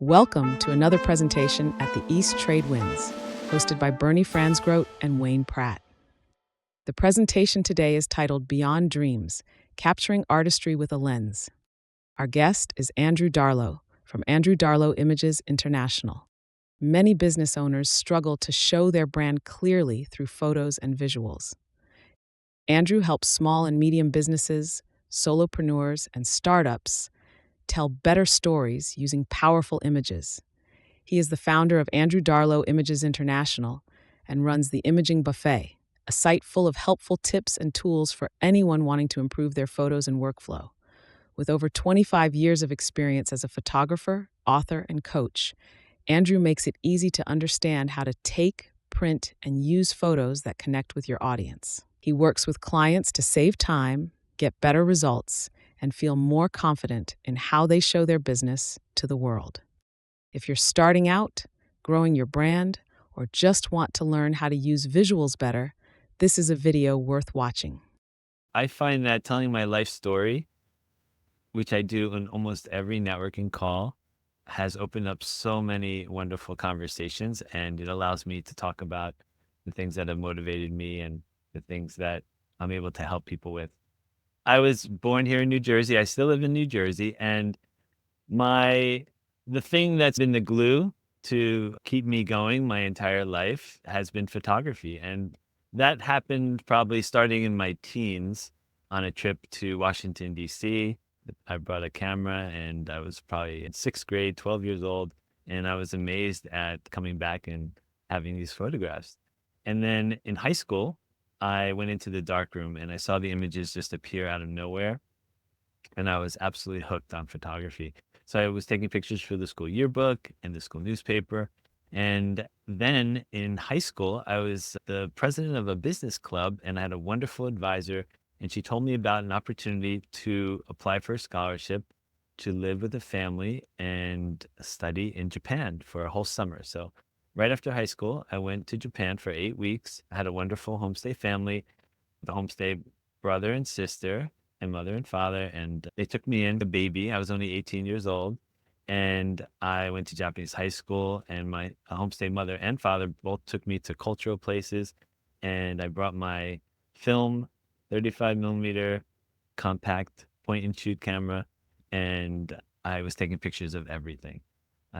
Welcome to another presentation at the East Trade Winds, hosted by Bernie Fransgrote and Wayne Pratt. The presentation today is titled Beyond Dreams, Capturing Artistry with a Lens. Our guest is Andrew Darlow from Andrew Darlow Images International. Many business owners struggle to show their brand clearly through photos and visuals. Andrew helps small and medium businesses, solopreneurs, and startups tell better stories using powerful images. He is the founder of Andrew Darlow Images International and runs the Imaging Buffet, a site full of helpful tips and tools for anyone wanting to improve their photos and workflow. With over 25 years of experience as a photographer, author, and coach, Andrew makes it easy to understand how to take, print, and use photos that connect with your audience. He works with clients to save time, get better results, and feel more confident in how they show their business to the world. If you're starting out, growing your brand, or just want to learn how to use visuals better, this is a video worth watching. I find that telling my life story, which I do in almost every networking call, has opened up so many wonderful conversations, and it allows me to talk about the things that have motivated me and the things that I'm able to help people with. I was born here in New Jersey. I still live in New Jersey, and my the thing that's been the glue to keep me going my entire life has been photography. And that happened probably starting in my teens on a trip to Washington, D.C. I brought a camera and I was probably in sixth grade, 12 years old. And I was amazed at coming back and having these photographs. And then in high school, I went into the darkroom and I saw the images just appear out of nowhere. And I was absolutely hooked on photography. So I was taking pictures for the school yearbook and the school newspaper. And then in high school, I was the president of a business club and I had a wonderful advisor. And she told me about an opportunity to apply for a scholarship to live with a family and study in Japan for a whole summer. So right after high school, I went to Japan for 8 weeks. I had a wonderful homestay family, the homestay brother and sister and mother and father, and they took me in, a baby. I was only 18 years old, and I went to Japanese high school, and my homestay mother and father both took me to cultural places, and I brought my film 35 millimeter compact point and shoot camera, and I was taking pictures of everything,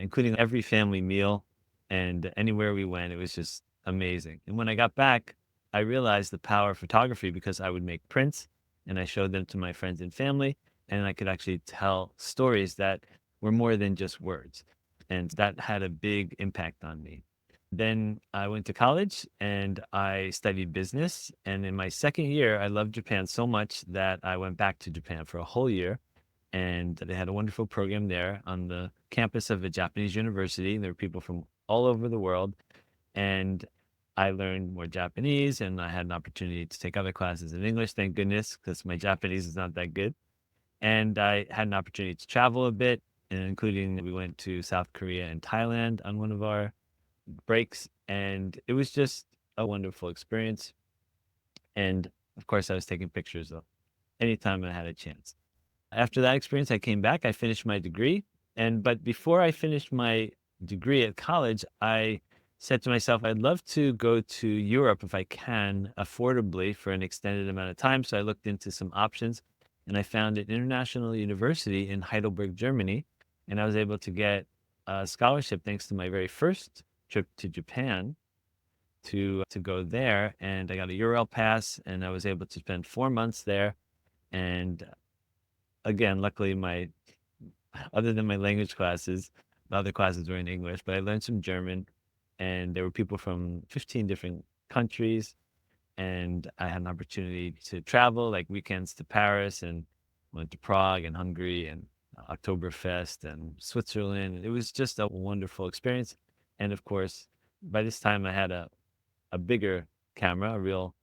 including every family meal and anywhere we went. It was just amazing. And when I got back, I realized the power of photography because I would make prints and I showed them to my friends and family, and I could actually tell stories that were more than just words. And that had a big impact on me. Then I went to college and I studied business. And in my second year, I loved Japan so much that I went back to Japan for a whole year. And they had a wonderful program there on the campus of a Japanese university. There were people from all over the world. And I learned more Japanese and I had an opportunity to take other classes in English, thank goodness, because my Japanese is not that good. And I had an opportunity to travel a bit, and including we went to South Korea and Thailand on one of our breaks. And it was just a wonderful experience. And of course, I was taking pictures of anytime I had a chance. After that experience, I came back, I finished my degree. But before I finished my degree at college, I said to myself, I'd love to go to Europe if I can affordably for an extended amount of time. So I looked into some options and I found an international university in Heidelberg, Germany. And I was able to get a scholarship thanks to my very first trip to Japan to go there. And I got a Euro pass and I was able to spend 4 months there. And again, luckily other than my language classes, the other classes were in English, but I learned some German and there were people from 15 different countries. And I had an opportunity to travel like weekends to Paris and went to Prague and Hungary and Oktoberfest and Switzerland. It was just a wonderful experience. And of course, by this time I had a bigger camera, a real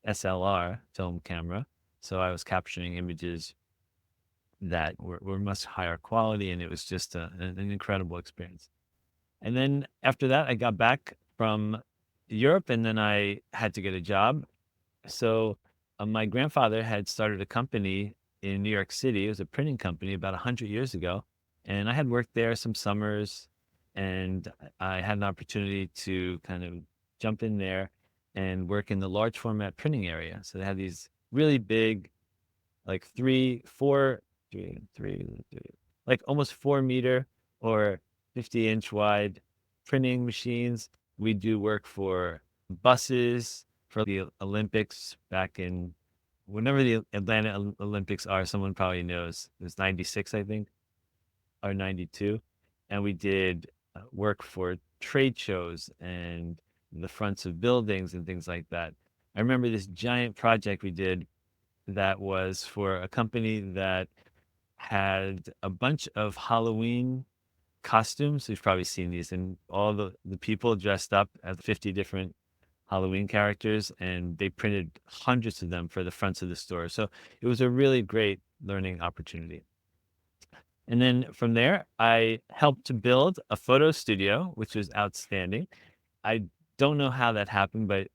SLR film camera. So I was capturing images that were much higher quality, and it was just an incredible experience. And then after that, I got back from Europe, and then I had to get a job. So my grandfather had started a company in New York City. It was a printing company about 100 years ago. And I had worked there some summers, and I had an opportunity to kind of jump in there and work in the large format printing area. So they had these really big, like like almost 4 meter or 50-inch wide printing machines. We do work for buses for the Olympics back in whenever the Atlanta Olympics are. Someone probably knows. It was 96, I think, or 92. And we did work for trade shows and the fronts of buildings and things like that. I remember this giant project we did that was for a company that had a bunch of Halloween costumes. You've probably seen these, and all the people dressed up as 50 different Halloween characters, and they printed hundreds of them for the fronts of the store. So it was a really great learning opportunity. And then from there, I helped to build a photo studio, which was outstanding. I don't know how that happened, but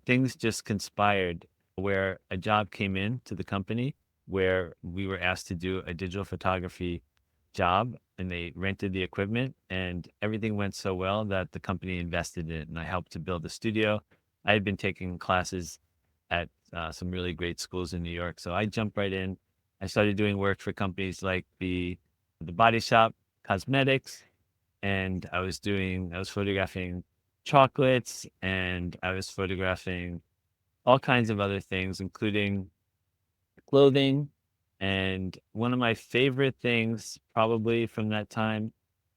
things just conspired where a job came in to the company where we were asked to do a digital photography job, and they rented the equipment, and everything went so well that the company invested in it, and I helped to build the studio. I had been taking classes at some really great schools in New York, so I jumped right in. I started doing work for companies like the Body Shop Cosmetics, and I was photographing chocolates, and I was photographing all kinds of other things, including clothing. And one of my favorite things, probably from that time,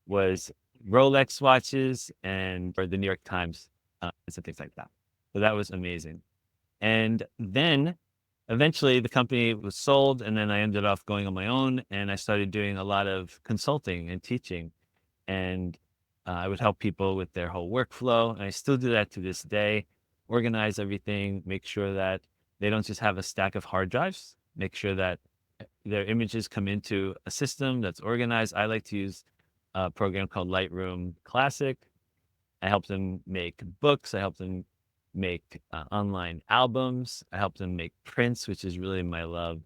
was Rolex watches and or the New York Times and things like that. So that was amazing. And then eventually the company was sold, and then I ended up going on my own, and I started doing a lot of consulting and teaching, and I would help people with their whole workflow. And I still do that to this day, organize everything, make sure that they don't just have a stack of hard drives, make sure that their images come into a system that's organized. I like to use a program called Lightroom Classic. I help them make books. I help them make online albums. I help them make prints, which is really my love.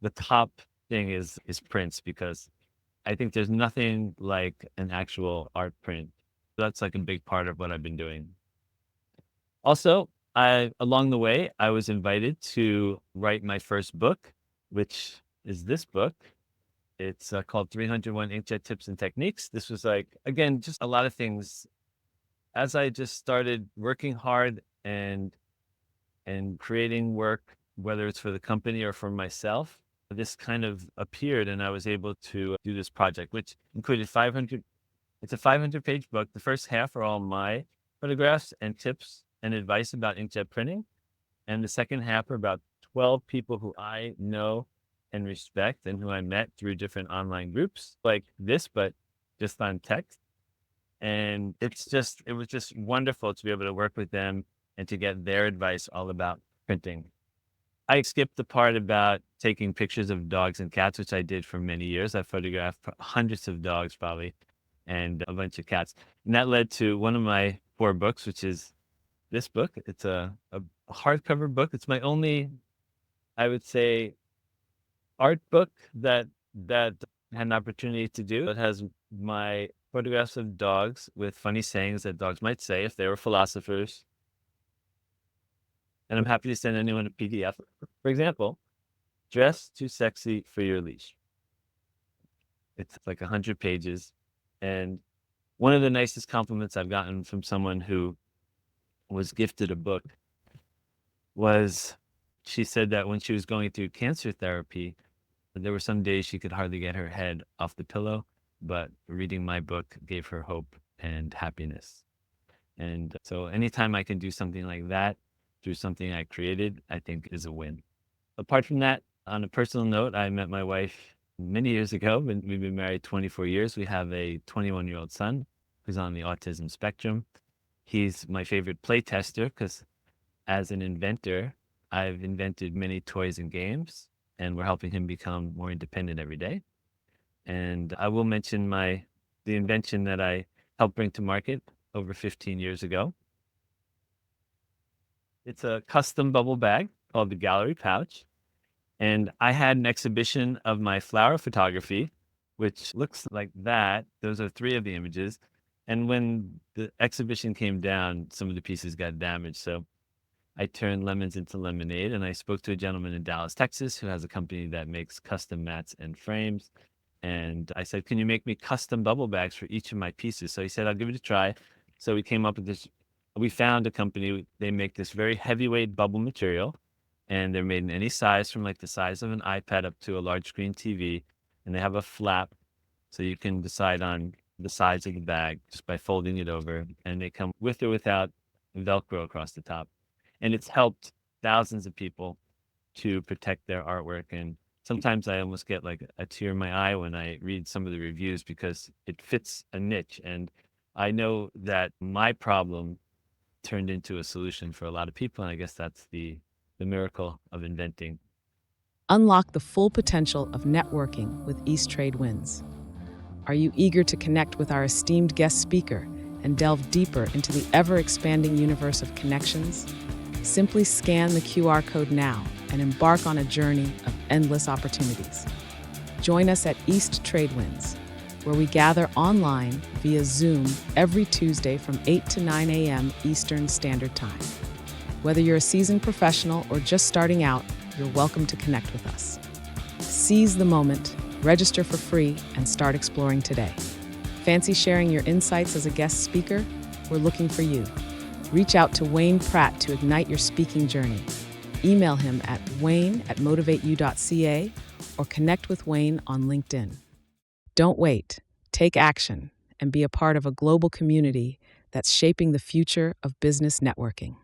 The top thing is prints, because I think there's nothing like an actual art print. That's like a big part of what I've been doing. Also, I along the way, I was invited to write my first book, which is this book. It's called 301 Inkjet Tips and Techniques. This was like, again, just a lot of things. As I just started working hard and creating work, whether it's for the company or for myself, this kind of appeared, and I was able to do this project, which included 500. It's a 500-page book. The first half are all my photographs and tips and advice about inkjet printing, and the second half are about 12 people who I know and respect and who I met through different online groups like this, but just on text. And it was just wonderful to be able to work with them and to get their advice all about printing. I skipped the part about taking pictures of dogs and cats, which I did for many years. I photographed hundreds of dogs probably and a bunch of cats. And that led to one of my 4 books, which is this book. It's a hardcover book. It's my only, I would say, art book that I had an opportunity to do. It has my photographs of dogs with funny sayings that dogs might say if they were philosophers. And I'm happy to send anyone a PDF. For example, dress too sexy for your leash. It's like 100 pages. And one of the nicest compliments I've gotten from someone who was gifted a book was she said that when she was going through cancer therapy, there were some days she could hardly get her head off the pillow, but reading my book gave her hope and happiness. And so anytime I can do something like that through something I created, I think is a win. Apart from that, on a personal note, I met my wife many years ago, and we've been married 24 years. We have a 21-year-old son who's on the autism spectrum. He's my favorite play tester because as an inventor, I've invented many toys and games, and we're helping him become more independent every day. And I will mention the invention that I helped bring to market over 15 years ago. It's a custom bubble bag called the Gallery Pouch. And I had an exhibition of my flower photography which looks like that. Those are three of the images. And when the exhibition came down, some of the pieces got damaged. So I turned lemons into lemonade, and I spoke to a gentleman in Dallas, Texas, who has a company that makes custom mats and frames. And I said, "Can you make me custom bubble bags for each of my pieces?" So he said, "I'll give it a try." So we came up with this. We found a company. They make this very heavyweight bubble material, and they're made in any size, from like the size of an iPad up to a large screen TV. And they have a flap, so you can decide on the size of the bag just by folding it over. And they come with or without Velcro across the top. And it's helped thousands of people to protect their artwork. And sometimes I almost get like a tear in my eye when I read some of the reviews because it fits a niche. And I know that my problem turned into a solution for a lot of people. And I guess that's the miracle of inventing. Unlock the full potential of networking with East Trade Winds. Are you eager to connect with our esteemed guest speaker and delve deeper into the ever-expanding universe of connections? Simply scan the QR code now and embark on a journey of endless opportunities. Join us at East Trade Winds, where we gather online via Zoom every Tuesday from 8 to 9 a.m. Eastern Standard Time. Whether you're a seasoned professional or just starting out, you're welcome to connect with us. Seize the moment, register for free, and start exploring today. Fancy sharing your insights as a guest speaker? We're looking for you. Reach out to Wayne Pratt to ignite your speaking journey. Email him at wayne@motivateyou.ca or connect with Wayne on LinkedIn. Don't wait. Take action and be a part of a global community that's shaping the future of business networking.